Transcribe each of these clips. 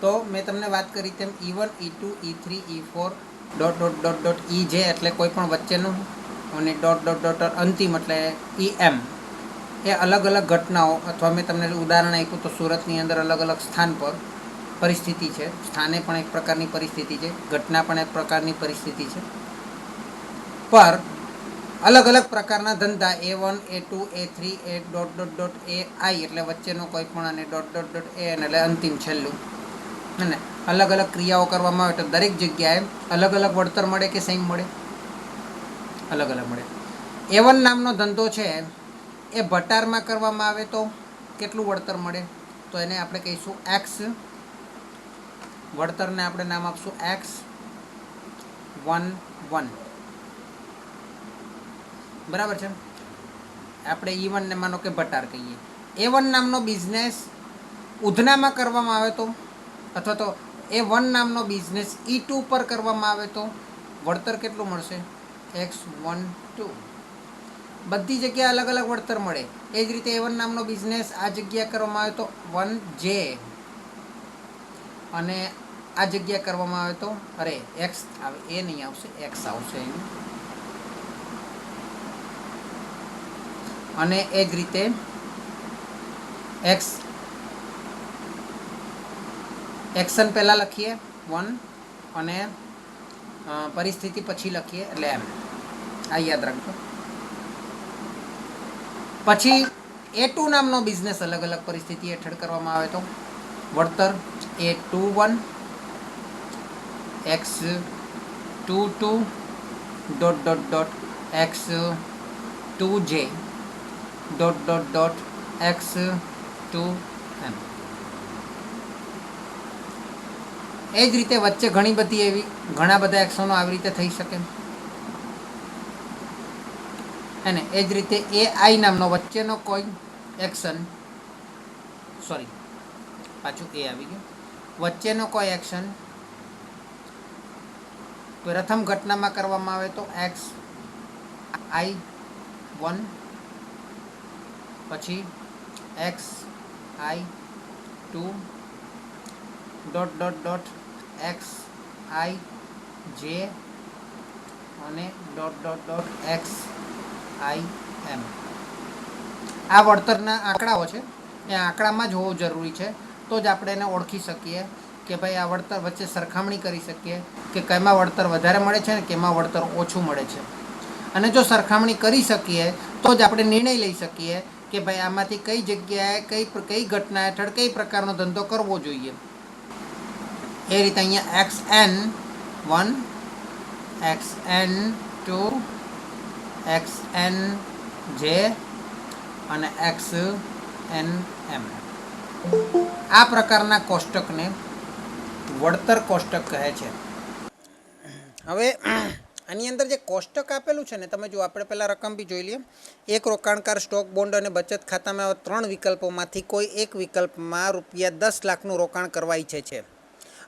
તો મેં તમને વાત કરી તેમ E1 E2 E3 E4 dot dot dot dot EJ એટલે કોઈ પણ વચ્ચેનું, અને ડોટ ડોટ ડોટ અંતિમ એટલે EM એ અલગ અલગ ઘટનાઓ, અથવા મેં તમને ઉદાહરણ આપ્યું તો સુરતની અંદર અલગ અલગ સ્થાન પર પરિસ્થિતિ છે. સ્થાને પણ એક પ્રકારની પરિસ્થિતિ છે, ઘટના પણ એક પ્રકારની પરિસ્થિતિ છે, પર અલગ અલગ પ્રકારના ધંધા A1 A2 A3 એ ડોટ ડોટ ડોટ AI એટલે વચ્ચેનો કોઈ પણ, અને ડોટ ડોટ ડોટ AN એટલે અંતિમ છેલ્લું, અને અલગ અલગ ક્રિયાઓ કરવામાં આવે તો દરેક જગ્યાએ અલગ અલગ વળતર મળે કે સેમ મળે? અલગ અલગ મળે. A1 નામનો ધંધો છે એ ભટારમાં કરવામાં આવે તો કેટલું વળતર મળે? તો એને આપણે કહીશું X. વળતરને આપણે નામ આપશું X11. બરાબર છે. આપણે E1 ને માનો કે ભટાર કહીએ. A1 નામનો બિઝનેસ ઉધનામાં કરવામાં આવે તો, અથવા તો A1 નામનો બિઝનેસ E2 પર કરવામાં આવે તો વળતર કેટલું મળશે? X12. બધી જગ્યાએ અલગ અલગ વળતર મળે. એ જ રીતે A1 નામનો બિઝનેસ આ જગ્યા કરવામાં આવે તો 1J, અને આ જગ્યા કરવામાં આવે તો X આવે, એ નહીં આવશે, X આવશે. અને એ જ રીતે એક્શન પહેલાં લખીએ 1, અને પરિસ્થિતિ પછી લખીએ એટલે M. આ યાદ રાખજો. પછી A2 નામનો બિઝનેસ અલગ અલગ પરિસ્થિતિ હેઠળ કરવામાં આવે તો વળતર A21 X22 dot dot dot X2J dot dot dot X2M. એ જ રીતે વચ્ચે ઘણી બધી એવી ઘણા બધા એક્શનો આવી રીતે થઈ શકે. અને એ જ રીતે AI નામનો વચ્ચેનો કોઈ એક્શન, સોરી પાછું એ આવી ગયું, વચ્ચેનો કોઈ એક્શન પ્રથમ ઘટનામાં કરવામાં આવે તો XI1, પછી XI2 dot dot dot XIJ, અને ડોટ ડોટ ડોટ XIM. આ વળતરના આંકડાઓ છે, એ આંકડામાં જ હોવું જરૂરી છે, તો જ આપણે એને ઓળખી શકીએ કે ભાઈ આ વળતર વચ્ચે સરખામણી કરી શકીએ કે કેમાં વળતર વધારે મળે છે ને કેમાં વળતર ઓછું મળે છે. અને જો સરખામણી કરી શકીએ તો જ આપણે નિર્ણય લઈ શકીએ કે ભાઈ આમાંથી કઈ જગ્યાએ કઈ ઘટના હેઠળ કઈ પ્રકારનો ધંધો કરવો જોઈએ. એ રીતે અહીંયા XN1 XN2 XNJ અને XNM. આ પ્રકારના કોષ્ટકને વળતર કોષ્ટક કહે છે. હવે આની અંદર જે કોષ્ટક આપેલું છે ને, તમે જો આપણે પહેલાં રકમ બી જોઈ લઈએ. એક રોકાણકાર સ્ટોક, બોન્ડ અને બચત ખાતામાં 3 વિકલ્પોમાંથી કોઈ એક વિકલ્પમાં ₹10 લાખનું રોકાણ કરવા ઈચ્છે છે.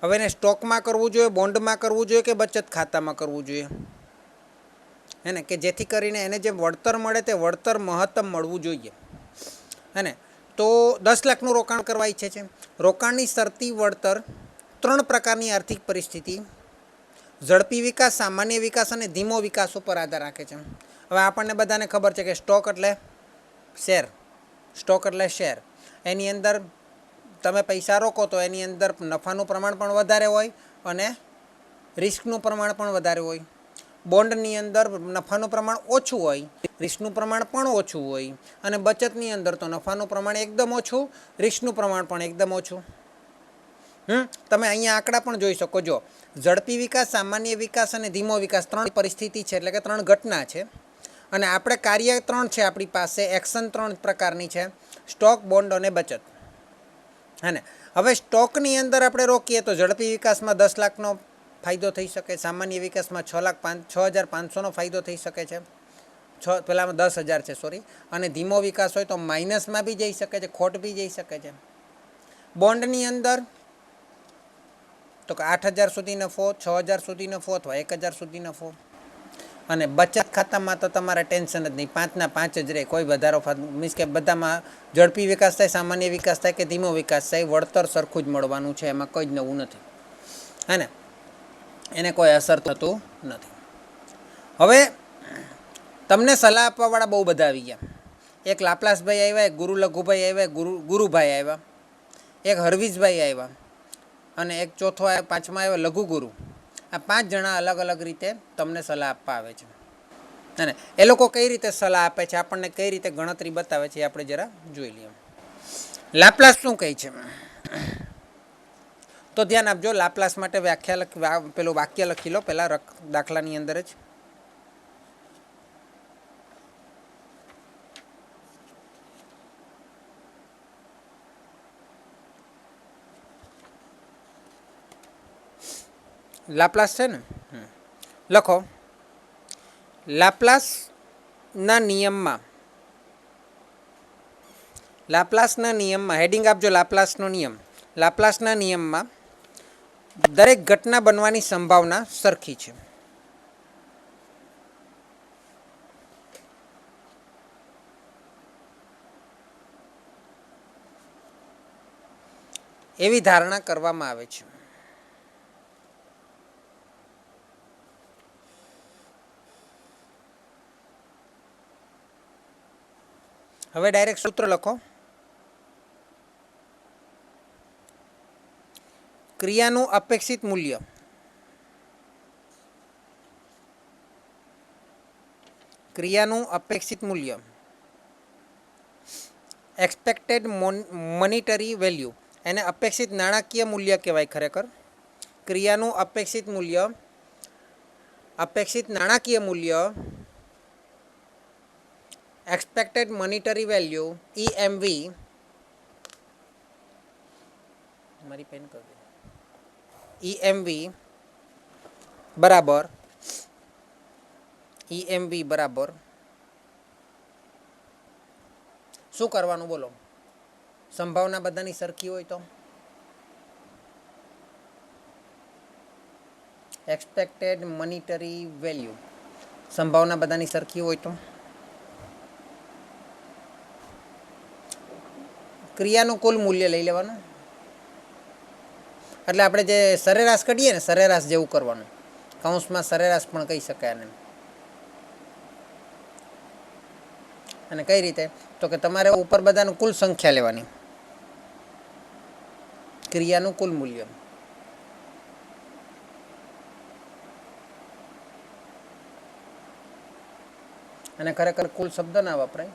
હવે એને સ્ટોકમાં કરવું જોઈએ, બોન્ડમાં કરવું જોઈએ કે બચત ખાતામાં કરવું જોઈએ, હે ને, કે જેથી કરીને એને જે વળતર મળે તે વળતર મહત્તમ મળવું જોઈએ, હે ને. તો 10 લાખનું રોકાણ કરવા ઈચ્છે છે. રોકાણની શરતી વળતર 3 પ્રકારની આર્થિક પરિસ્થિતિ, ઝડપી વિકાસ, સામાન્ય વિકાસ અને ધીમો વિકાસ ઉપર આધાર રાખે છે. હવે આપણને બધાને ખબર છે કે સ્ટોક એટલે શેર, સ્ટોક એટલે શેર. એની અંદર તમે પૈસા રોકો તો એની અંદર નફાનું પ્રમાણ પણ વધારે હોય અને રિસ્કનું પ્રમાણ પણ વધારે હોય. બોન્ડની અંદર નફાનું પ્રમાણ ઓછું હોય, રિસ્કનું પ્રમાણ પણ ઓછું હોય, અને બચતની અંદર તો નફાનું પ્રમાણ એકદમ ઓછું, રિસ્કનું પ્રમાણ પણ એકદમ ઓછું. તમે અહીંયા આંકડા પણ જોઈ શકો. જો ઝડપી વિકાસ, સામાન્ય વિકાસ અને ધીમો વિકાસ 3 પરિસ્થિતિ છે, એટલે કે 3 ઘટના છે. અને આપણે કાર્ય 3 છે આપણી પાસે, એક્શન 3 પ્રકારની છે, સ્ટોક, બોન્ડ અને બચત, હે ને. હવે સ્ટોકની અંદર આપણે રોકીએ તો ઝડપી વિકાસમાં 10 લાખનો ફાયદો થઈ શકે, સામાન્ય વિકાસમાં 6,05,500નો ફાયદો થઈ શકે છે, પેલામાં 10,000 છે, સોરી. અને ધીમો વિકાસ હોય તો માઇનસમાં બી જઈ શકે છે, ખોટ બી જઈ શકે છે. બોન્ડની અંદર તો કે 8,000 સુધી નફો, 6,000 સુધી નફો અથવા 1,000 સુધી નફો. અને બચત ખાતામાં તો તમારે ટેન્શન જ નહીં, 5ના 5 જ રહે, કોઈ વધારો મીન્સ કે બધામાં ઝડપી વિકાસ થાય, સામાન્ય વિકાસ થાય કે ધીમો વિકાસ થાય, વળતર સરખું જ મળવાનું છે, એમાં કંઈ જ નવું નથી, હે ને, એને કોઈ અસર થતું નથી. હવે તમને સલાહ આપવાવાળા બહુ બધા આવી ગયા. એક લાપલાસભાઈ આવ્યા, એક ગુરુ લઘુભાઈ આવ્યા, ગુરુભાઈ આવ્યા, એક હરવીજભાઈ આવ્યા, અને એક ચોથો પાંચમા આવ્યો લઘુગુરુ. આ 5 જણા અલગ અલગ રીતે તમને સલાહ આપવા આવે છે. અને એ લોકો કઈ રીતે સલાહ આપે છે, આપણને કઈ રીતે ગણતરી બતાવે છે, એ આપણે જરા જોઈ લઈએ. લાપ્લાસ શું કહે છે? તો ધ્યાન આપજો, લાપ્લાસ માટે પેલું વાક્ય લખી લો પેલા દાખલાની અંદર જ. લાપ્લાસ છે ને, લખો. લાપ્લાસના નિયમમાં હેડિંગ આપજો, લાપ્લાસનો નિયમ. લાપ્લાસના નિયમમાં દરેક ઘટના બનવાની સંભાવના સરખી છે. એવી ધારણા કરવામાં આવે છે. હવે ડાયરેક્ટ સૂત્ર લખો. ક્રિયાનું અપેક્ષિત મૂલ્ય એક્સપેક્ટેડ મોનિટરી વેલ્યુ, એને અપેક્ષિત નાણાકીય મૂલ્ય કહેવાય ખરેખર. ક્રિયાનું અપેક્ષિત નાણાકીય મૂલ્ય એક્સપેક્ટેડ મોનિટરી વેલ્યુ EMV મારી પેન કરી દે. EMV બરાબર શું કરવાનું બોલો? સંભાવના બધાની સરખી હોય તો એક્સપેક્ટેડ મોનિટરી વેલ્યુ, સંભાવના બધાની સરખી હોય તો ક્રિયાનું કુલ મૂલ્ય લઈ લેવાનું. એટલે આપણે જે સરેરાશ કાઢીએ ને, સરેરાશ જેવું કરવાનું. કૌંસમાં સરેરાશ પણ કહી શકાય આને. અને કઈ રીતે? તો કે તમારે ઉપર બધાનું કુલ સંખ્યા લેવાની, ક્રિયાનું કુલ મૂલ્ય. અને ખરેખર કુલ શબ્દ ના વપરાય,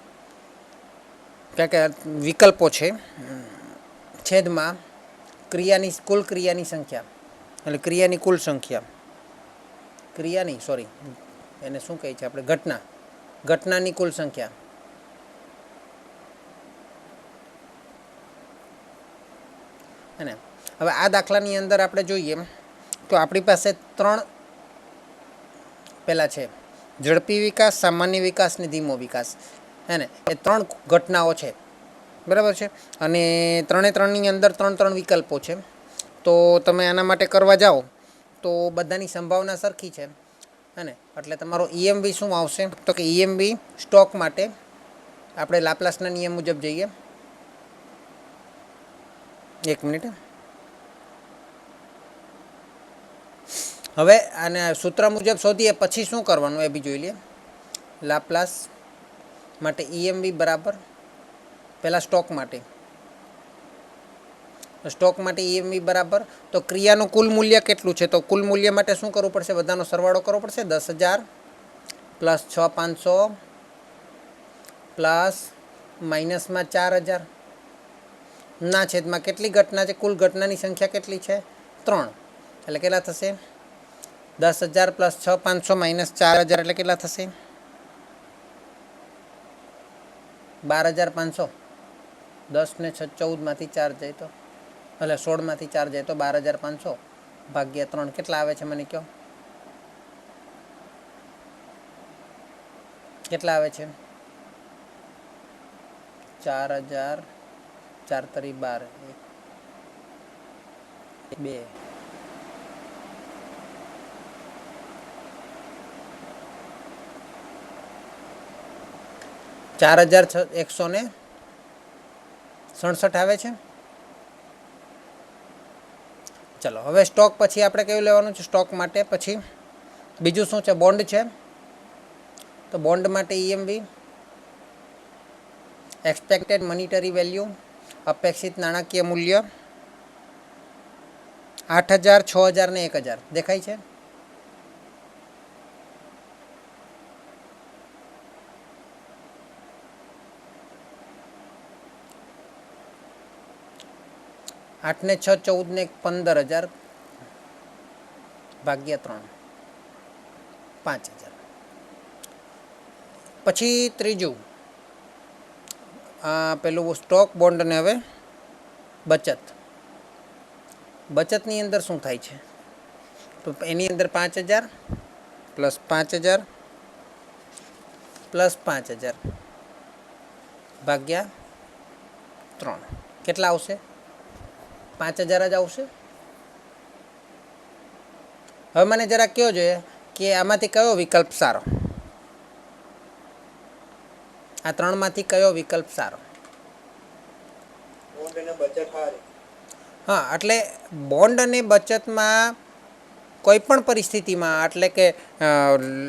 કારણ કે વિકલ્પો છે. છેદમાં કુલ ક્રિયાની સંખ્યા, એટલે ક્રિયાની કુલ સંખ્યા, એને શું કહે છે આપણે? ઘટનાની કુલ સંખ્યા. અને હવે આ દાખલાની અંદર આપણે જોઈએ તો આપણી પાસે 3 પેલા છે, ઝડપી વિકાસ, સામાન્ય વિકાસ ને ધીમો વિકાસ, હે ને, એ 3 ઘટનાઓ છે, બરાબર છે. અને 3ની અંદર 3 વિકલ્પો છે. તો તમે આના માટે કરવા જાઓ તો બધાની સંભાવના સરખી છે, હે ને, એટલે તમારો EMV શું આવશે? તો કે EMV સ્ટોક માટે આપણે લાપ્લાસના નિયમ મુજબ જઈએ. એક મિનિટ. હવે આને સૂત્ર મુજબ શોધીએ પછી શું કરવાનું એ બી જોઈ લઈએ. લાપ્લાસ માટે EMV બરાબર પહેલાં સ્ટોક માટે EMV બરાબર, તો ક્રિયાનું કુલ મૂલ્ય કેટલું છે? તો કુલ મૂલ્ય માટે શું કરવું પડશે? બધાનો સરવાળો કરવો પડશે. 10,000 પ્લસ 6,500 પ્લસ માઇનસમાં 4,000 ના છેદમાં કેટલી ઘટના છે? કુલ ઘટનાની સંખ્યા કેટલી છે? 3. એટલે કેટલા થશે? 10,000 પ્લસ 6,500 માઇનસ 4,000 એટલે કેટલા થશે? 12,500. 10 ને 6 14માંથી 4 જાય તો, એટલે 16માંથી 4 જાય તો 12,500 ભાગ્યા 3 કેટલા આવે છે? મને કહો કેટલા આવે છે? 4,000, 4 તરી 12, 2. 4167 આવે છે. ચલો હવે સ્ટોક પછી આપણે કયું લેવાનું છે? સ્ટોક માટે પછી બીજું શું છે? બોન્ડ છે. તો બોન્ડ માટે EMV એક્સપેક્ટેડ મોનિટરી વેલ્યુ, અપેક્ષિત નાણાકીય મૂલ્ય 8000, 6000 ને 1000 દેખાય છે. આઠ ને 6 14 ને 15,000 ભાગ્યા 3 5000. પછી ત્રીજું પેલું સ્ટોક, બોન્ડ ને હવે બચત. બચતની અંદર શું થાય છે? તો એની અંદર 5000 પ્લસ 5000 પ્લસ 5000 ભાગ્યા 3 કેટલા આવશે? 5000 જ આવશે. હવે મને જરા કહો જોઈએ કે આમાંથી કયો વિકલ્પ સારો? આ ત્રણમાંથી કયો વિકલ્પ સારો? હા, એટલે બોન્ડ અને બચતમાં કોઈ પણ પરિસ્થિતિમાં, એટલે કે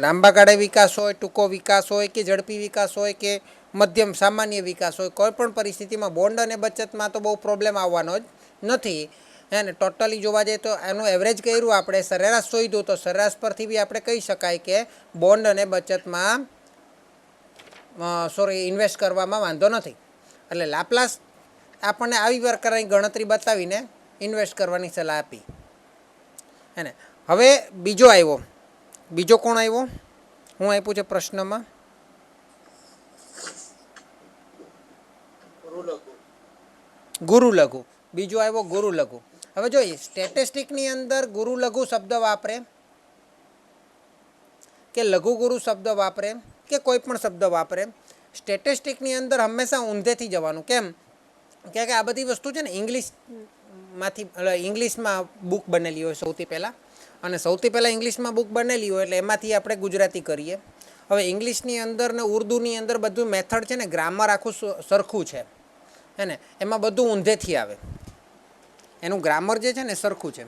લાંબા ગાળે વિકાસ હોય, ટૂંકો વિકાસ હોય કે ઝડપી વિકાસ હોય કે મધ્યમ સામાન્ય વિકાસ હોય, કોઈ પણ પરિસ્થિતિમાં બોન્ડ અને બચતમાં તો બહુ પ્રોબ્લેમ આવવાનો જ નથી. એને ટોટલી જોવા જઈએ તો એનું એવરેજ કર્યું આપણે, સરેરાશ શોધ્યું, તો સરેરાશ પરથી બી આપણે કહી શકાય કે બોન્ડ અને બચતમાં ઇન્વેસ્ટ કરવામાં વાંધો નથી. એટલે લાપ્લાસ આપણને આવી પ્રકારની ગણતરી બતાવીને ઇન્વેસ્ટ કરવાની સલાહ આપી. એને હવે બીજો આવ્યો. બીજો કોણ આવ્યો? હું આપ્યું છે પ્રશ્નમાં ગુરુ લઘુ. બીજો આવ્યો ગુરુ લઘુ. હવે જોઈએ સ્ટેટિસ્ટિકની અંદર ગુરુ લઘુ શબ્દ વાપરે કે લઘુ ગુરુ શબ્દ વાપરે કે કોઈ પણ શબ્દ વાપરે, સ્ટેટિસ્ટિકની અંદર હંમેશા ઊંધેથી જવાનું. કેમ કે આ બધી વસ્તુ છે ને ઇંગ્લિશમાં બુક બનેલી હોય સૌથી પહેલાં, અને સૌથી પહેલાં ઇંગ્લિશમાં બુક બનેલી હોય એટલે એમાંથી આપણે ગુજરાતી કરીએ. હવે ઇંગ્લિશની અંદર ને ઉર્દુની અંદર બધું મેથડ છે ને, ગ્રામર આખું સરખું છે ને, એમાં બધું ઊંધેથી આવે. એનું ગ્રામર જે છે ને સરખું છે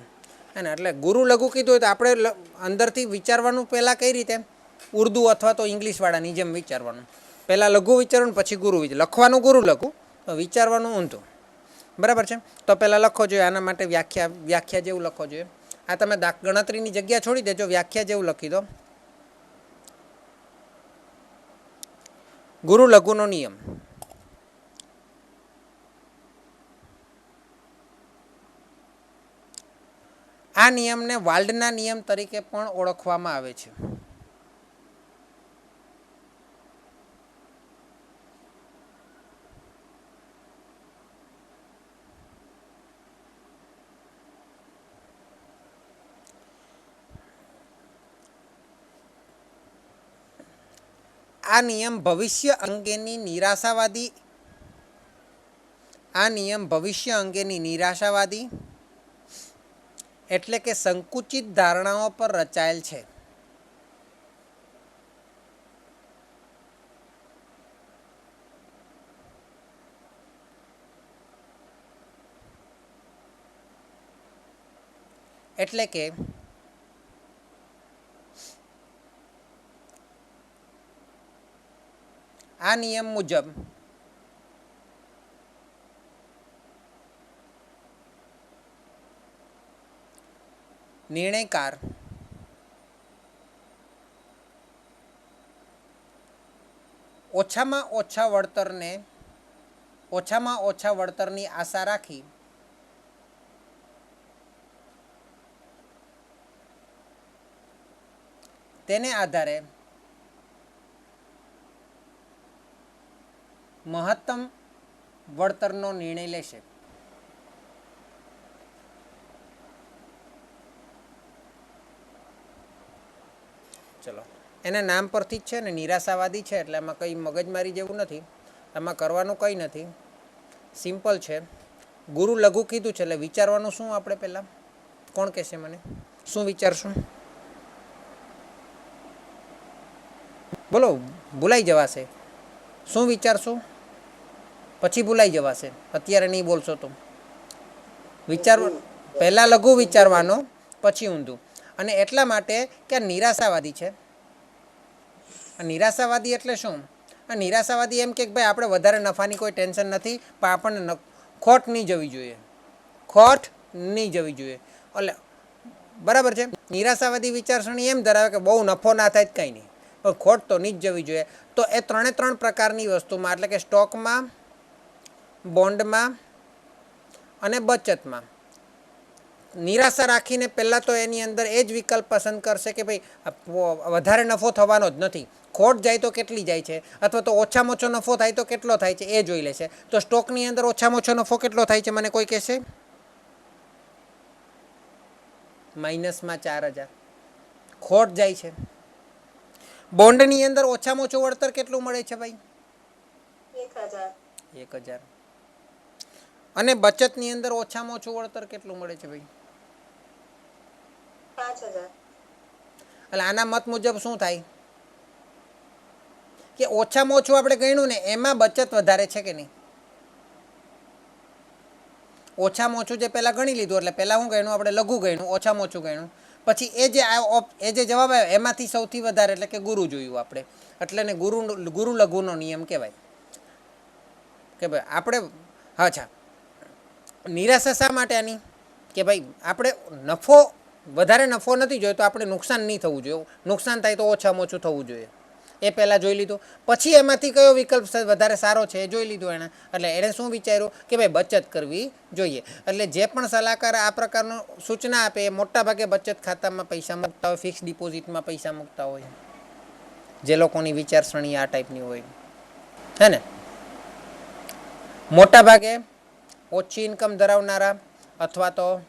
એને. એટલે ગુરુ લઘુ કીધું હોય તો આપણે અંદરથી વિચારવાનું પહેલાં કઈ રીતે? ઉર્દુ અથવા તો ઇંગ્લિશવાળાની જેમ વિચારવાનું. પહેલાં લઘુ વિચારવાનું, પછી ગુરુ લખવાનું ગુરુ લઘુ, વિચારવાનું ઊંધું. બરાબર છે? તો પહેલાં લખો જોઈએ આના માટે વ્યાખ્યા જેવું લખો જોઈએ. આ તમે ગણતરીની જગ્યા છોડી દેજો, વ્યાખ્યા જેવું લખી દો. ગુરુ લઘુનો નિયમ. આ નિયમને વાલ્ડના નિયમ તરીકે પણ ઓળખવામાં આવે છે. આ નિયમ ભવિષ્ય અંગેની નિરાશાવાદી એટલે કે સંકુચિત ધારણાઓ પર રચાયેલ છે. એટલે કે આ નિયમ મુજબ નિર્ણયકાર ઓછામાં ઓછા વળતરની આશા રાખી તેને આધારે મહત્તમ વળતરનો નિર્ણય લેશે. ચલો, એના નામ પરથી જ છે ને, નિરાશાવાદી છે એટલે એમાં કંઈ મગજમારી જેવું નથી, એમાં કરવાનું કંઈ નથી, સિમ્પલ છે. ગુરુ લઘુ કીધું છે એટલે વિચારવાનું શું આપણે પહેલાં? કોણ કહેશે મને? શું વિચારશું? બોલો, ભૂલાઈ જવાશે. શું વિચારશો? પછી ભૂલાઈ જવાશે, અત્યારે નહીં બોલશો તો. વિચાર પહેલાં લઘુ વિચારવાનો, પછી ઊંધું. અને એટલા માટે કે આ નિરાશાવાદી છે. આ નિરાશાવાદી એટલે શું? આ નિરાશાવાદી એમ કે ભાઈ આપણે વધારે નફાની કોઈ ટેન્શન નથી, પણ આપણને ખોટ નહીં જવી જોઈએ. ખોટ નહીં જવી જોઈએ. એટલે બરાબર છે. નિરાશાવાદી વિચારસરણી એમ ધરાવે કે બહુ નફો ના થાય જ કંઈ નહીં, પણ ખોટ તો નહીં જ જવી જોઈએ. તો એ ત્રણ પ્રકારની વસ્તુમાં, એટલે કે સ્ટોકમાં, બોન્ડમાં અને બચતમાં નિરાશા રાખીને પહેલાં તો એની અંદર એ જ વિકલ્પ પસંદ કરશે કે ભાઈ વધારે નફો થવાનો જ નથી, ખોટ જાય તો કેટલી જાય છે, અથવા તો ઓછામાં ઓછો નફો થાય તો કેટલો થાય છે એ જોઈ લેશે. તો સ્ટોકની અંદર ઓછામાં ઓછો નફો કેટલો થાય છે મને કોઈ કહેશે? માઇનસમાં 4,000 ખોટ જાય છે. બોન્ડની અંદર ઓછામાં ઓછું વળતર કેટલું મળે છે ભાઈ? 1,000. અને બચતની અંદર ઓછામાં ઓછું વળતર કેટલું મળે છે ભાઈ? 5,000. એટલે આના મત મુજબ શું થાય કે ઓછામાં ઓછું આપણે ગણ્યું ને એમાં બચત વધારે છે કે નહીં? ઓછામાં ઓછું જે પહેલાં ગણી લીધું, એટલે પહેલાં શું ગણ્યું આપણે? લઘુ ગણ્યું, ઓછામાં ઓછું ગણ્યું. પછી એ જે જવાબ આવ્યો એમાંથી સૌથી વધારે એટલે કે ગુરુ જોયું આપણે, એટલે ને ગુરુ લઘુનો નિયમ કહેવાય કે ભાઈ આપણે. અચ્છા, નિરાશા શા માટે આની? કે ભાઈ આપણે વધારે નફો નથી જોઈતો, આપણે નુકસાન નહીં થવું જોઈએ. નુકસાન થાય તો ઓછામાં ઓછું થવું જોઈએ, એ પહેલાં જોઈ લીધું. પછી એમાંથી કયો વિકલ્પ વધારે સારો છે એ જોઈ લીધું એણે. એટલે એણે શું વિચાર્યું કે ભાઈ બચત કરવી જોઈએ. એટલે જે પણ સલાહકાર આ પ્રકારનું સૂચના આપે એ મોટાભાગે બચત ખાતામાં પૈસા મૂકતા હોય, ફિક્સ ડિપોઝિટમાં પૈસા મૂકતા હોય, જે લોકોની વિચારસરણી આ ટાઈપની હોય, હે ને. મોટાભાગે ઓછી ઇન્કમ ધરાવનારા, અથવા તો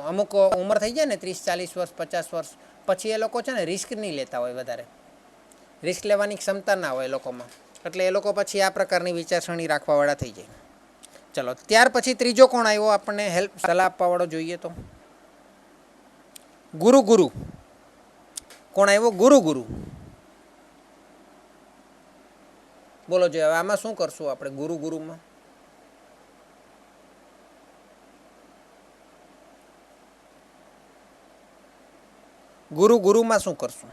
અમુક ઉંમર થઈ જાય ને 30-40 વર્ષ, 50 વર્ષ પછી એ લોકો છે ને રિસ્ક નહીં લેતા હોય, વધારે રિસ્ક લેવાની ક્ષમતા ના હોય એ લોકોમાં. એટલે એ લોકો પછી આ પ્રકારની વિચારસરણી રાખવાવાળા થઈ જાય. ચલો, ત્યાર પછી ત્રીજો કોણ આવ્યો આપણને સલાહ આપવાવાળો? જોઈએ તો ગુરુ. કોણ આવ્યો? ગુરુ. બોલો જોઈએ, હવે આમાં શું કરશું આપણે? ગુરુમાં ગુરુમાં શું કરશું?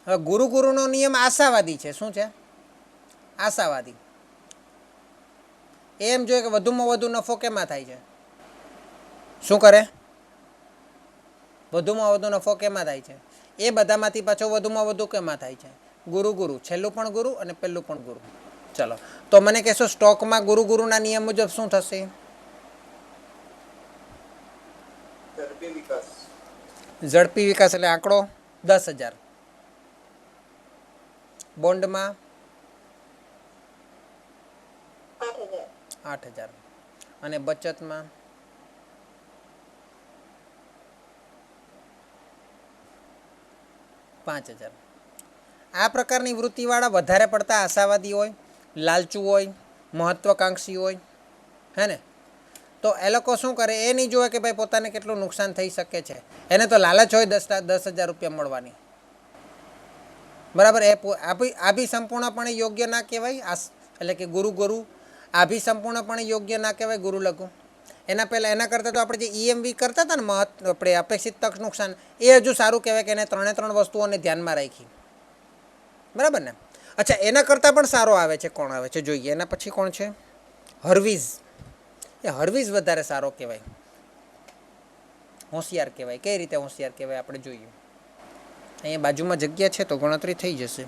હવે ગુરુનો નિયમ આશાવાદી છે. શું છે? આશાવાદી. એમ જોઈએ કે વધુમાં વધુ નફો કેમાં થાય છે? શું કરે? વધુમાં વધુ નફો કેમાં થાય છે? એ બધામાંથી પાછો વધુમાં વધુ કેમાં થાય છે? ગુરુ. છેલ્લું પણ ગુરુ અને પહેલું પણ ગુરુ. ચલો, તો મને કહેશો સ્ટોકમાં ગુરુના નિયમ મુજબ શું થશે? ઝડપી વિકાસ એટલે આંકડો 10,000. બોન્ડમાં 8,000. અને બચતમાં 5,000. આ પ્રકારની વૃત્તિવાળા વધારે પડતા આશાવાદી હોય, લાલચુ હોય, મહત્વાકાંક્ષી હોય, હે ને. તો એ લોકો શું કરે? એ નહીં જોવે કે ભાઈ પોતાને કેટલું નુકસાન થઈ શકે છે. એને તો લાલચ હોય 10,000 રૂપિયા મળવાની. બરાબર. આ બી સંપૂર્ણપણે યોગ્ય ના કહેવાય. એટલે કે ગુરુ આ બી સંપૂર્ણપણે યોગ્ય ના કહેવાય, ગુરુ લઘુ. એના કરતાં તો આપણે જે EMV કરતા હતા ને, આપણે અપેક્ષિત તક નુકસાન, એ હજુ સારું કહેવાય કે એને ત્રણ વસ્તુઓને ધ્યાનમાં રાખી. બરાબર ને. અચ્છા, એના કરતાં પણ સારો આવે છે. કોણ આવે છે જોઈએ. એના પછી કોણ છે? હરવીઝ. એ હરવીઝ વધારે સારો કહેવાય, હોશિયાર કહેવાય. કઈ રીતે હોશિયાર કહેવાય આપણે જોઈએ. અહીંયા બાજુમાં જગ્યા છે તો ગણતરી થઈ જશે.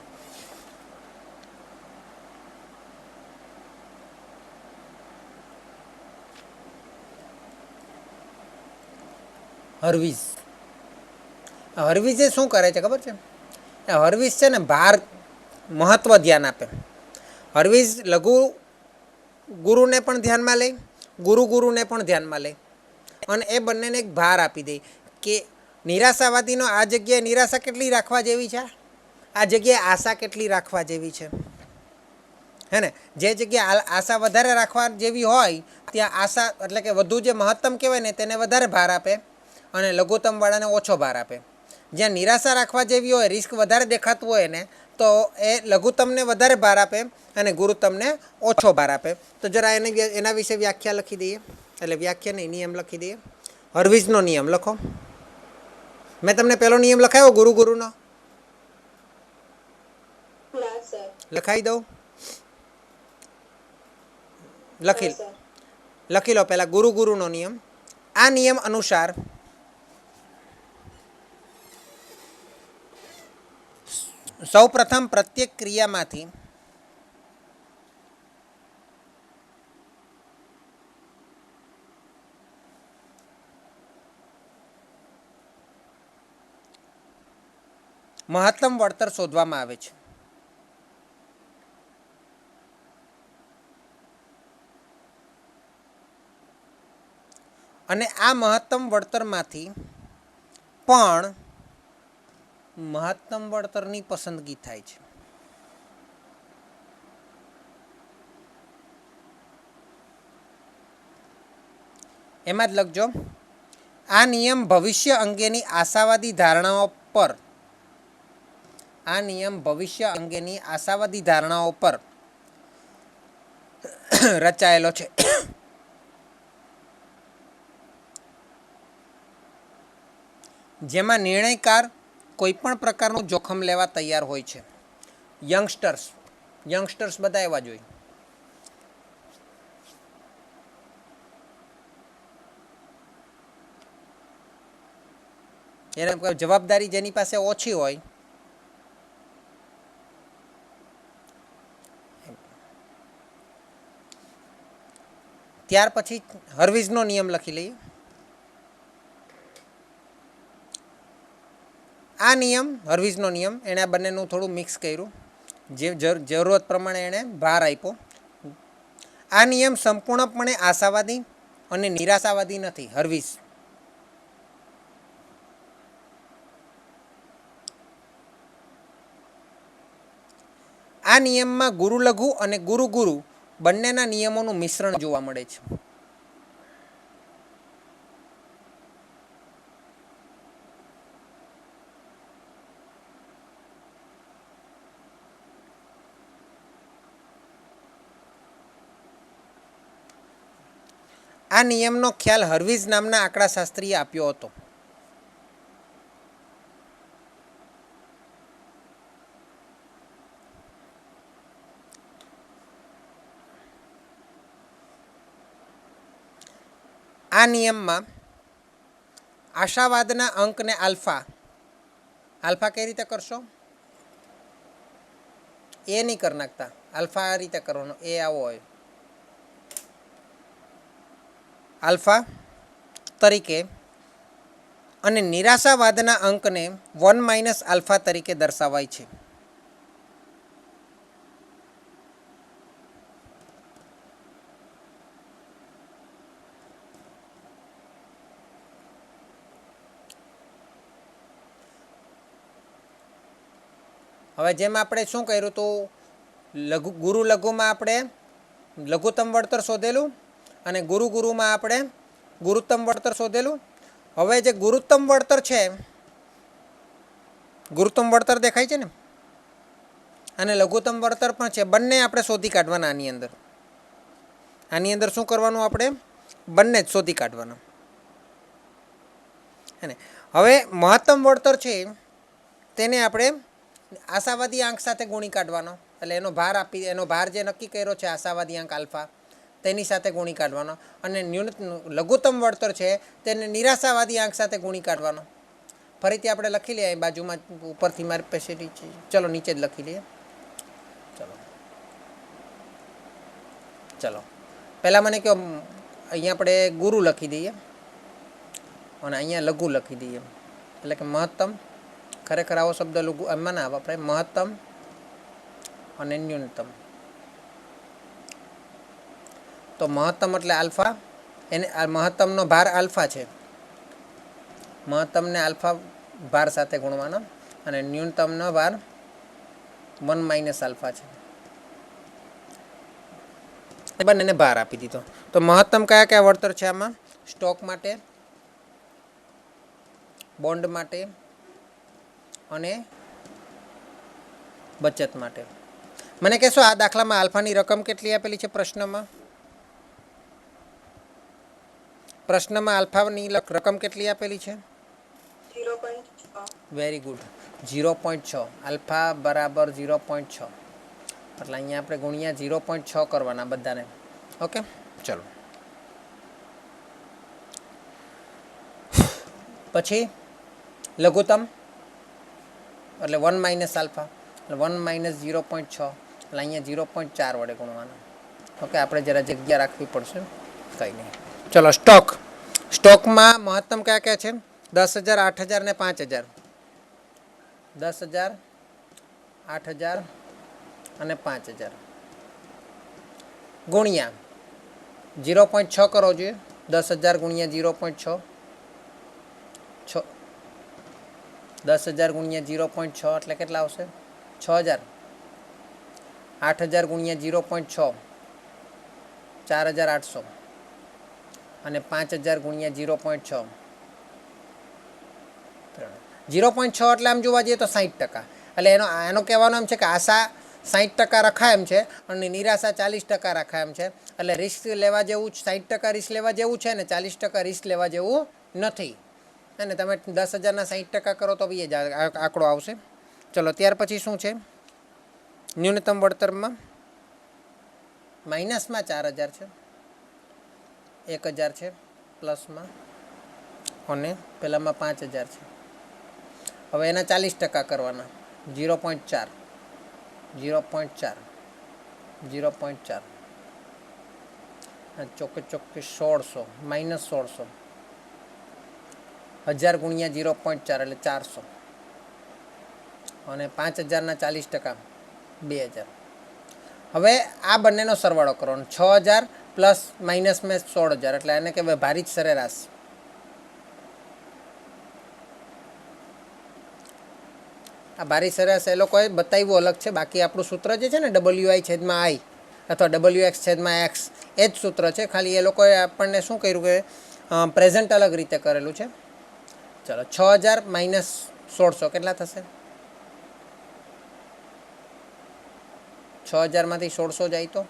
હરવીઝ એ શું કરે છે ખબર છે? હરવીઝ છે ને ભાર મહત્વ ધ્યાન આપે. હરવીઝ લઘુ ગુરુને પણ ધ્યાનમાં લે, ગુરુને પણ ધ્યાનમાં લે, અને એ બંનેને એક ભાર આપી દે કે નિરાશાવાદીનો આ જગ્યાએ નિરાશા કેટલી રાખવા જેવી છે, આ જગ્યાએ આશા કેટલી રાખવા જેવી છે, હે ને. જે જગ્યાએ આશા વધારે રાખવા જેવી હોય ત્યાં આશા એટલે કે વધુ જે મહત્તમ કહેવાય ને તેને વધારે ભાર આપે, અને લઘુત્તમવાળાને ઓછો ભાર આપે. જ્યાં નિરાશા રાખવા જેવી હોય, રિસ્ક વધારે દેખાતું હોય ને, તો એ લઘુત્તમને વધારે ભાર આપે અને ગુરુત્તમને ઓછો ભાર આપે. તો જરા એના વિશે વ્યાખ્યા લખી દઈએ, એટલે વ્યાખ્યા નહીં, નિયમ લખી દઈએ. હર્વિઝનો નિયમ લખો. મેં તમને પહેલો નિયમ લખાયો ગુરુ ગુરુનો? લખાઈ દઉં? લખી લો પહેલા ગુરુ ગુરુનો નિયમ. આ નિયમ અનુસાર સૌ પ્રથમ પ્રત્યેક ક્રિયામાંથી મહત્તમ વળતર શોધવામાં આવે છે. અને આ મહત્તમ વળતરમાંથી પણ મહત્તમ વળતરની પસંદગી થાય છે. એમાં જ લખજો, આ નિયમ ભવિષ્ય અંગેની આશાવાદી ધારણાઓ પર રચાયેલો છે. જેમાં નિર્ણયકાર કોઈ પણ પ્રકારનું જોખમ લેવા તૈયાર હોય છે. યંગસ્ટર્સ બધા એવા જોઈએ. એને જવાબદારી જેની પાસે ઓછી હોય, ત્યાર પછી હર્વિઝનો નિયમ લખી લઈએ. આ નિયમ હર્વિઝનો નિયમ એણે આ બંનેનું થોડું મિક્સ કર્યું, જે જરૂરત પ્રમાણે એણે ભાર આપ્યો. આ નિયમ સંપૂર્ણપણે આશાવાદી અને નિરાશાવાદી નથી. હર્વિઝ આ નિયમમાં ગુરુ લઘુ અને ગુરુ ગુરુ બંનેના નિયમોનું મિશ્રણ જોવા મળે છે. આ નિયમનો ખ્યાલ હર્વિઝ નામના આંકડાશાસ્ત્રીએ આપ્યો હતો. આ નિયમમાં આશાવાદના અંકને આલ્ફા કઈ રીતે કરશો? એ નહીં કરી નાખતા, આલ્ફા આ રીતે કરવાનો, એ આવો હોય. આલ્ફા તરીકે અને નિરાશાવાદના અંકને 1 - આલ્ફા તરીકે દર્શાવાય છે. હવે જેમ આપણે શું કર્યું હતું, ગુરુ લઘુમાં આપણે લઘુત્તમ વળતર શોધેલું અને ગુરુ ગુરુમાં આપણે ગુરુત્તમ વળતર શોધેલું. હવે જે ગુરુત્તમ વળતર છે, ગુરુત્તમ વળતર દેખાય છે ને, અને લઘુત્તમ વળતર પણ છે, બંને આપણે શોધી કાઢવાના. આની અંદર શું કરવાનું? આપણે બંને જ શોધી કાઢવાના. અને હવે મહત્તમ વળતર છે તેને આપણે આશાવાદી આંક સાથે ગુણી કાઢવાનો. એટલે એનો ભાર જે નક્કી કર્યો છે આશાવાદી આંક આલ્ફા, તેની સાથે ગુણી કાઢવાનો. અને લઘુત્તમ વળતર છે તેને નિરાશાવાદી આંક સાથે ગુણી કાઢવાનો. ફરીથી આપણે લખી લઈએ બાજુમાં, ઉપરથી મારી પાસે ચલો નીચે જ લખી લઈએ. ચલો પહેલાં મને કહો, અહીંયા આપણે ગુરુ લખી દઈએ અને અહીંયા લઘુ લખી દઈએ. એટલે કે મહત્તમ, ખરેખર આવો શબ્દ લઘુ એમાં ના વપરાય, મહત્તમ અને ન્યૂનતમ. તો મહત્તમ એટલે આલ્ફા, એને મહત્તમનો ભાર આલ્ફા છે, મહત્તમને આલ્ફા ભાર સાથે ગુણવાનો, અને ન્યૂનતમનો ભાર 1 - આલ્ફા છે. એ બંનેને ભાર આપી દીધો. તો મહત્તમ કયા કયા વળતર છે આમાં? સ્ટોક માટે બોન્ડ માટે અને બચત માટે. મને કહેશો આ દાખલામાં આલ્ફાની રકમ કેટલી આપેલી છે પ્રશ્નમાં? પ્રશ્નમાં આલ્ફાની રકમ કેટલી આપેલી છે? 0.6. Very good, 0.6. આલ્ફા બરાબર 0.6. એટલે અહીંયા આપણે ગુણ્યા 0.6 કરવાના બધાને. ઓકે, ચલો. પછી લઘુત્તમ એટલે 1 માઇનસ આલ્ફા, એટલે 1 માઇનસ 0.6, એટલે અહીંયા 0.4 વડે ગુણવાના. ઓકે, આપણે જરા જગ્યા રાખવી પડશે, કંઈ નહીં. ચલો, સ્ટોકમાં મહત્તમ કયા કયા છે? 10,000, 8,000 ને 5,000. 10,000, 8,000 અને 5,000 ગુણ્યા 0.6 કરો જોઈએ. 10,000 ગુણ્યા 0.6, 10,000 ગુણ્યા 0.6 એટલે કેટલા આવશે? 6,000. 8,000 ગુણ્યા 0.6, 4,800. અને 5,000 ગુણ્યા 0.6, 0.6 એટલે આમ જોવા જઈએ તો 60%. એટલે એનો કહેવાનો એમ છે કે આશા 60% રખાય એમ છે અને નિરાશા 40% રખાય એમ છે. એટલે રિસ્ક લેવા જેવું 60% રિસ્ક લેવા જેવું છે ને 40% રિસ્ક લેવા જેવું નથી. અને તમે 10,000ના 60% કરો તો બી એ જ આંકડો આવશે. ચલો, ત્યાર પછી શું છે? ન્યૂનતમ વળતરમાં માઇનસમાં 4,000 છે, 1,000 છે પ્લસમાં, અને પેલામાં 5,000 છે. હવે એના 40% કરવાના. 0.4, 0.4, 0.4, ચોકે 1600 માઇનસ 1600. 1,000 ગુણ્યા 0.4 એટલે 400. અને 5,000ના 40%, 2,000. હવે આ બંનેનો સરવાળો કરવાનો. 6,000 પ્લસ માઇનસ મેં 16,000 એટલે એને કહેવાય ભારિત સરેરાશ. આ ભારિત સરેરાશ એ લોકોએ બતાવ્યું અલગ છે. બાકી આપણું સૂત્ર જે છે ને WI/I અથવા WX/X એ જ સૂત્ર છે. ખાલી એ લોકોએ આપણને શું કર્યું કે પ્રેઝન્ટ અલગ રીતે કરેલું છે. ચલો, 6,000 માઇનસ 1600 કેટલા થશે? 6,000માંથી 1600 જાય તો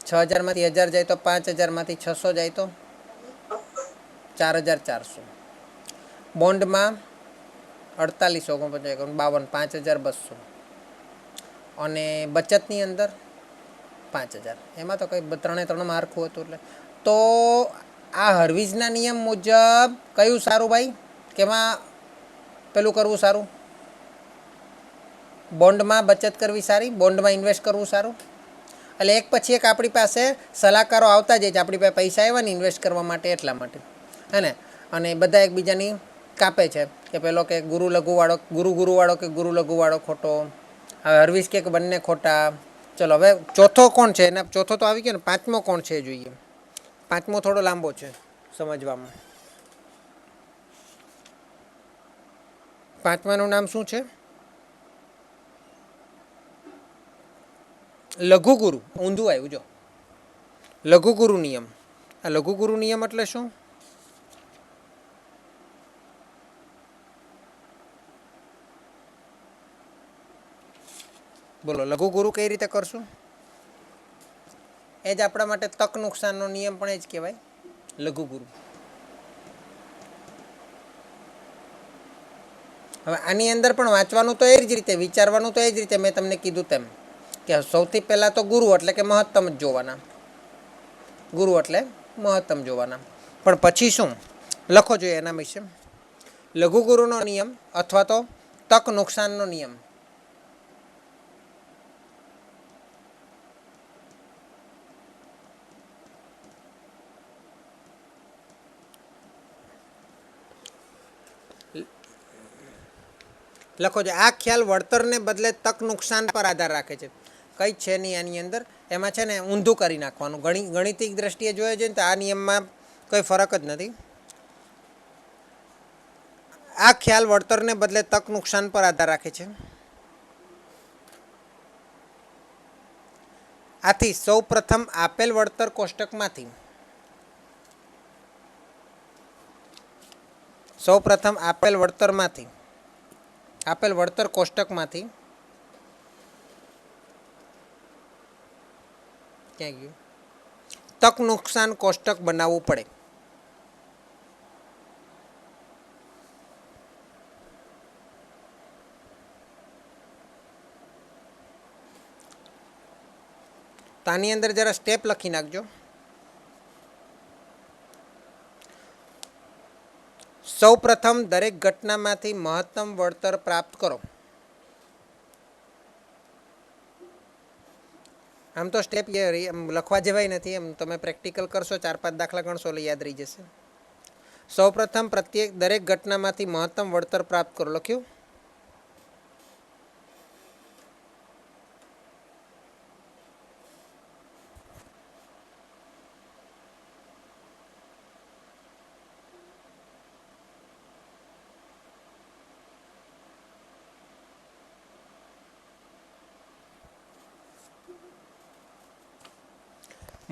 6,000માંથી 1,000 જાય તો 5,000માંથી 600 જાય તો 4,400. બોન્ડમાં 48, 52, 5,200. અને બચતની અંદર 5,000. એમાં તો કંઈ 3 માર્કું હતું. એટલે તો આ હર્વિઝના નિયમ મુજબ કયું સારું ભાઈ? કેમાં પેલું કરવું સારું? બોન્ડમાં બચત કરવી સારી, બોન્ડમાં ઇન્વેસ્ટ કરવું સારું? એટલે એક પછી એક આપણી પાસે સલાહકારો આવતા જાય છે. આપણી પાસે પૈસા આવ્યા ને ઇન્વેસ્ટ કરવા માટે, એટલા માટે, હે ને? અને બધા એકબીજાની કાપે છે કે પેલો કે ગુરુ લઘુવાળો, ગુરુવાળો કે ગુરુ લઘુવાળો ખોટો. હવે હર્વિઝ કે બંને ખોટા. ચલો, હવે ચોથો કોણ છે? એના ચોથો તો આવી ગયો ને. પાંચમો કોણ છે જોઈએ. પાંચમો થોડો લાંબો છે સમજવામાં. પાંચમાનું નામ શું છે? લઘુગુરુ. ઊંધું આવ્યું જો. લઘુગુરુ નિયમ. આ લઘુગુરુ નિયમ એટલે શું? બોલો, લઘુગુરુ કઈ રીતે કરશું? એ જ આપણા માટે તક નુકસાનનો નિયમ પણ એ જ કહેવાય, લઘુગુરુ. હવે આની અંદર પણ વાંચવાનું તો એ જ રીતે, વિચારવાનું તો એ જ રીતે. મેં તમને કીધું તેમ કે સૌથી પહેલાં તો ગુરુ એટલે કે મહત્તમ જ જોવાના. ગુરુ એટલે મહત્તમ જોવાના. પણ પછી શું લખો જોઈએ એના વિશે? લઘુગુરુનો નિયમ અથવા તો તક નુકસાનનો નિયમ. લખો છો. આ ખ્યાલ વળતરને બદલે તક નુકસાન પર આધાર રાખે છે. કંઈ છે નહીં આની અંદર. એમાં છે ને ઊંધું કરી નાખવાનું. ગણિતિક દ્રષ્ટિએ જોઈએ છે ને તો આ નિયમમાં કંઈ ફરક જ નથી. આ ખ્યાલ વળતરને બદલે તક નુકસાન પર આધાર રાખે છે. આથી સૌ પ્રથમ આપેલ વળતર કોષ્ટકમાંથી સૌપ્રથમ આપેલ વળતર કોષ્ટકમાંથી ક્યાં ગયું તક નુકસાન કોષ્ટક બનાવવું પડે. તો આની અંદર જરા સ્ટેપ લખી નાખજો. સૌપ્રથમ દરેક ઘટનામાંથી મહત્તમ વળતર પ્રાપ્ત કરો. આમ તો સ્ટેપ લખવા જેવાય નથી, એમ તમે પ્રેક્ટિકલ કરશો, 4-5 દાખલા ગણશો એટલે યાદ રહી જશે. સૌપ્રથમ દરેક ઘટનામાંથી મહત્તમ વળતર પ્રાપ્ત કરો. લખ્યું?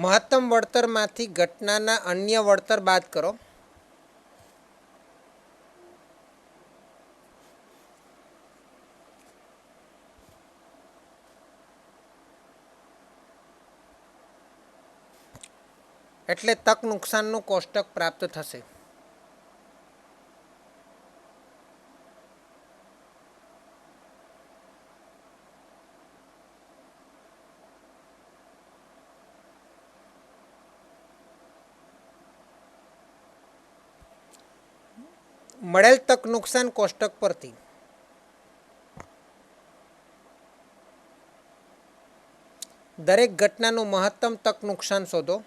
મહત્તમ વળતરમાંથી ઘટનાના અન્ય વળતર બાદ કરો. એટલે તક નુકસાનનું કોષ્ટક પ્રાપ્ત થશે. મળેલ તક નુકસાન કોષ્ટક પરથી દરેક ઘટનાનું મહત્તમ તક નુકસાન શોધો.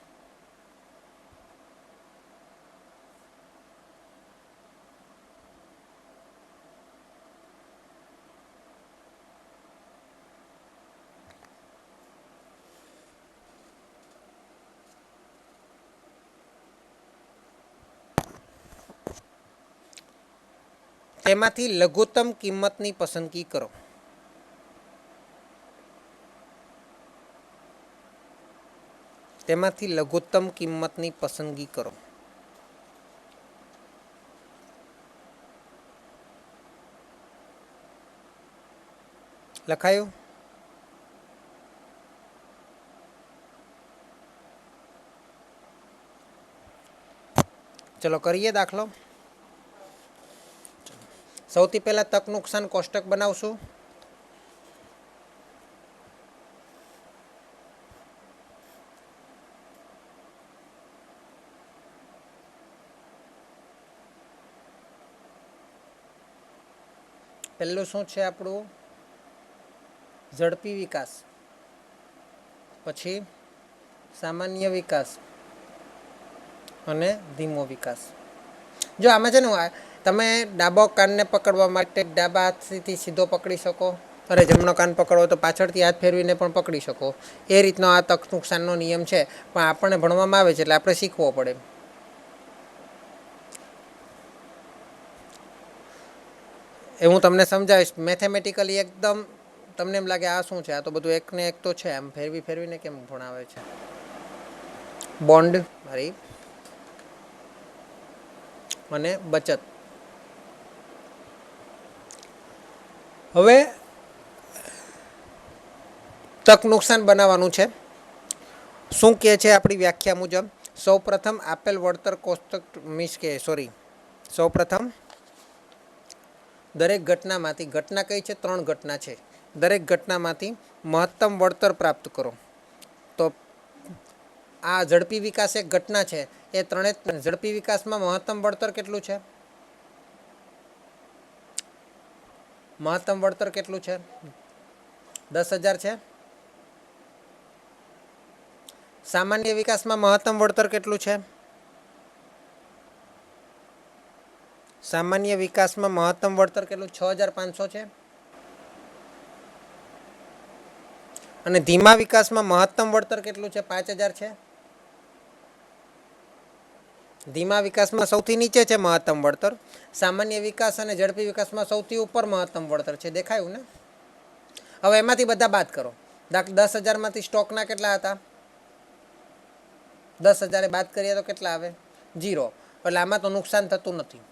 તેમાંથી લઘુત્તમ કિંમતની પસંદગી કરો. લખાયું? ચલો કરીએ દાખલો. સૌથી પહેલા તક નુકસાન કોષ્ટક બનાવશું. પહેલું શું છે આપણું? ઝડપી વિકાસ, પછી સામાન્ય વિકાસ અને ધીમો વિકાસ. જો આમાં છે ને તમે ડાબો કાનને પકડવા માટે ડાબા હાથથી સીધો પકડી શકો, અરે જમણો કાન પકડવો તો પાછળથી હાથ ફેરવીને પણ પકડી શકો. એ રીતનો આ તક નુકસાનનો નિયમ છે, પણ આપણને ભણવામાં આવે છે એટલે આપણે શીખવો પડે. એ હું તમને સમજાવીશ મેથેમેટિકલી એકદમ. તમને એમ લાગે આ શું છે, આ તો બધું એકને એક તો છે, આમ ફેરવીને કેમ ભણાવે છે. બોન્ડ મારી અને બચત. હવે તક નુકસાન બનાવવાનું છે. શું કહે છે આપણી વ્યાખ્યા મુજબ? સૌપ્રથમ આપેલ વળતર કોષ્ટક સૌપ્રથમ દરેક ઘટનામાંથી, ઘટના કઈ છે? 3 ઘટના છે. દરેક ઘટનામાંથી મહત્તમ વળતર પ્રાપ્ત કરો. તો આ ઝડપી વિકાસ એક ઘટના છે. એ ત્રણે ઝડપી વિકાસમાં મહત્તમ વળતર કેટલું છે? મહત્તમ વળતર કેટલું છે? 10,000 છે. સામાન્ય વિકાસમાં મહત્તમ વળતર કેટલું છે? સામાન્ય વિકાસમાં મહત્તમ વળતર કેટલું? 6,500 છે. અને ધીમા વિકાસમાં મહત્તમ વળતર કેટલું છે? 5,000 છે. ધીમા વિકાસમાં સૌથી નીચે છે મહત્તમ વળતર. સામાન્ય વિકાસ અને ઝડપી વિકાસમાં સૌથી ઉપર મહત્તમ વળતર છે. દેખાયું ને? હવે એમાંથી બધા બાદ કરો. 10,000માંથી સ્ટોકના કેટલા હતા? 10,000 બાદ કરીએ તો કેટલા આવે? 0. એટલે આમાં તો નુકસાન થતું નથી.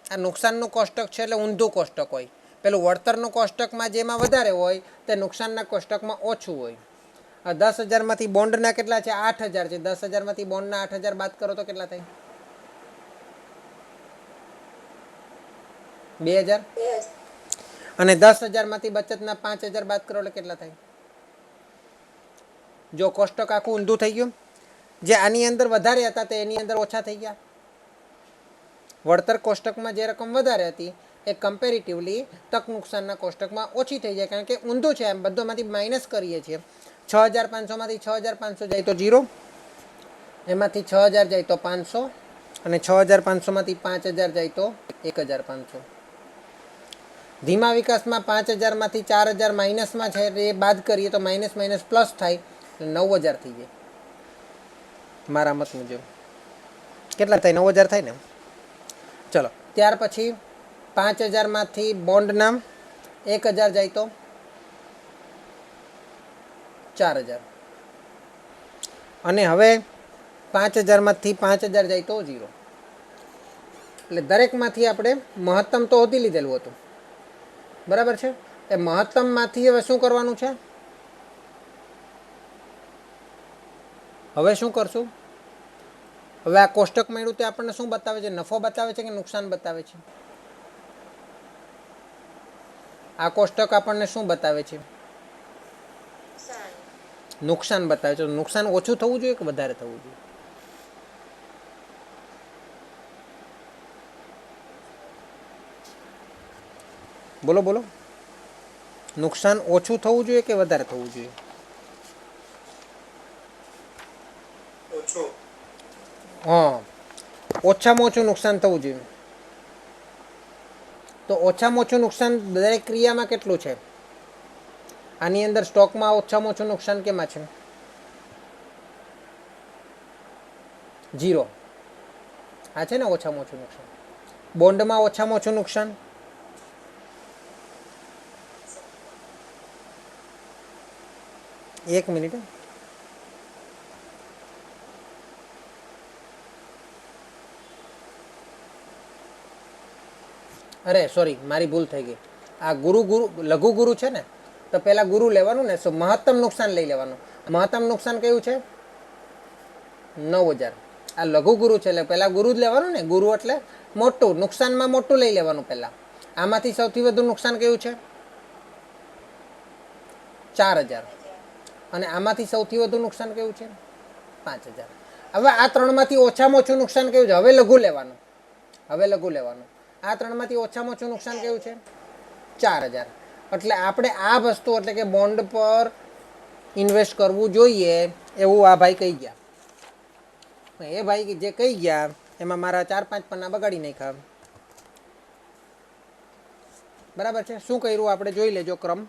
આ નુકસાનનું કોષ્ટક છે એટલે ઊંધું કોષ્ટક હોય. પેલું વળતરનું કોષ્ટકમાં જેમાં વધારે હોય તે નુકસાનના કોષ્ટકમાં ઓછું હોય. 10,000માંથી બોન્ડના કેટલા છે? 8,000 છે. 10,000માંથી બોન્ડના 8,000 બાદ કરો તો કેટલા થાય? 2,000. અને 10,000માંથી બચતના 5,000 બાદ કરો એટલે કેટલા થાય? જો કોષ્ટક આખું ઊંધું થઈ ગયું. જે આની અંદર વધારે હતા તે એની અંદર ઓછા થઈ ગયા. વળતર કોષ્ટકમાં જે રકમ વધારે હતી એ કમ્પેરેટિવલી તક નુકસાનના કોષ્ટકમાં ઓછી થઈ જાય, કારણ કે ઊંધું છે. એમ બધોમાંથી માઇનસ કરીએ છીએ. 6,500માંથી 6,500 જાય તો 0, એમાંથી 6,000 જાય તો 500, અને 6,500માંથી 5,000 જાય તો 1,500. ધીમા વિકાસમાં 5,000માંથી 4,000 માઇનસમાં છે, એ બાદ કરીએ તો માઇનસ માઇનસ પ્લસ થાય, 9,000 થઈ જાય. મારા મત મુજબ કેટલા થાય? 9,000 થાય ને. ચલો, ત્યાર પછી 5,000માંથી બોન્ડના 1,000 જાય તો 4,000, અને હવે 5,000માંથી 5,000 જાય તો 0. એટલે દરેકમાંથી આપણે મહત્તમ તો શોધી લીધેલું હતું, બરાબર છે. એ મહત્તમમાંથી હવે શું કરવાનું છે? હવે શું કરશું? હવે આ કોષ્ટક મળ્યું તે આપણને શું બતાવે છે? નફો બતાવે છે કે નુકસાન બતાવે છે? આ કોષ્ટક આપણને શું બતાવે છે? નુકસાન બતાવે છે. નુકસાન ઓછું થવું જોઈએ કે વધારે થવું જોઈએ? બોલો બોલો. નુકસાન ઓછું થવું જોઈએ કે વધારે થવું જોઈએ? હા, ઓછામાં ઓછું નુકસાન થવું જોઈએ. તો ઓછામાં ઓછું નુકસાન દરેક ક્રિયામાં કેટલું છે? આની અંદર સ્ટોકમાં ઓછામાં ઓછું નુકસાન કેમાં છે? 0. આ છે ને ઓછામાં ઓછું નુકસાન. બોન્ડમાં ઓછામાં ઓછું નુકસાન? એક મિનિટ. અરે સોરી, મારી ભૂલ થઈ ગઈ. આ લઘુ ગુરુ છે ને, તો પહેલા ગુરુ લેવાનું ને. મહત્તમ નુકસાન લઈ લેવાનું. મહત્તમ નુકસાન કયું છે? 9,000. આ લઘુ ગુરુ છે એટલે પહેલા ગુરુ જ લેવાનું ને. ગુરુ એટલે મોટું, નુકસાનમાં મોટું લઈ લેવાનું પહેલા. આમાંથી સૌથી વધુ નુકસાન કયું છે? 4,000. અને આમાંથી સૌથી વધુ નુકસાન કયું છે? 5,000. હવે આ ત્રણમાંથી ઓછામાં ઓછું નુકસાન કયું છે? હવે લઘુ લેવાનું. આ ત્રણમાંથી ઓછામાં ઓછું નુકસાન કયું છે? 4,000. એટલે આપણે આ વસ્તુ એટલે કે બોન્ડ પર ઇન્વેસ્ટ કરવું જોઈએ એવું આ ભાઈ કહી ગયા. એ ભાઈ જે કહી ગયા એમાં મારા 4-5 પન્ના બગાડી નાખ્યા. બરાબર છે. શું કર્યું આપણે જોઈ લેજો ક્રમ.